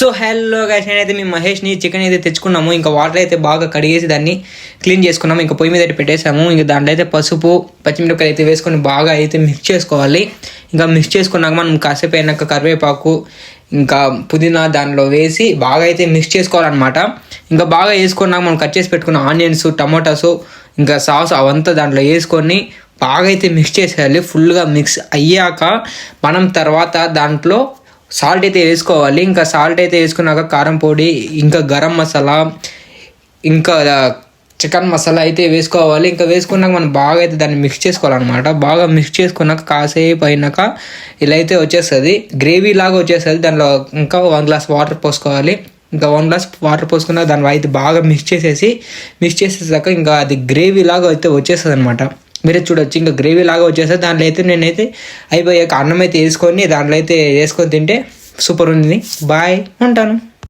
So hello guys, నేనైతే మీ మహేష్ని chicken అయితే తెచ్చుకున్నాము. ఇంకా వాటర్ అయితే బాగా కడిగేసి దాన్ని క్లీన్ చేసుకున్నాము. ఇంకా పొయ్యి మీద అయితే పెట్టేసాము. ఇంకా దాంట్లో అయితే పసుపు, పచ్చిమిరపకాయలు అయితే వేసుకొని బాగా అయితే మిక్స్ చేసుకోవాలి. ఇంకా మిక్స్ చేసుకున్నాక మనం కాసేపు అయినాక కరివేపాకు ఇంకా పుదీనా దాంట్లో వేసి బాగా అయితే మిక్స్ చేసుకోవాలన్నమాట. ఇంకా బాగా వేసుకున్నాక మనం కట్ చేసి పెట్టుకున్న ఆనియన్స్, టమాటాసు ఇంకా సాస్ అవంతా దాంట్లో వేసుకొని బాగా అయితే మిక్స్ చేసేయాలి. ఫుల్గా మిక్స్ అయ్యాక మనం తర్వాత దాంట్లో సాల్ట్ అయితే వేసుకోవాలి. ఇంకా సాల్ట్ అయితే వేసుకున్నాక కారం పొడి, ఇంకా గరం మసాలా, ఇంకా చికెన్ మసాలా అయితే వేసుకోవాలి. ఇంకా వేసుకున్నాక మనం బాగా అయితే దాన్ని మిక్స్ చేసుకోవాలన్నమాట. బాగా మిక్స్ చేసుకున్నాక కాసేపు అయినాక ఇలా అయితే వచ్చేస్తుంది, గ్రేవీ లాగా వచ్చేస్తుంది. దాంట్లో ఇంకా 1 గ్లాస్ వాటర్ పోసుకోవాలి. ఇంకా 1 గ్లాస్ వాటర్ పోసుకున్నాక దాని అయితే బాగా మిక్స్ చేసేసాక ఇంకా అది గ్రేవీ లాగా అయితే వచ్చేస్తుంది అనమాట. మీరే చూడొచ్చు, ఇంకా గ్రేవీ లాగా వచ్చేస్తుంది. దాంట్లో అయితే నేనైతే అయిపోయాక అన్నం అయితే వేసుకొని దాంట్లో అయితే వేసుకొని తింటే సూపర్ ఉంది. బాయ్, ఉంటాను.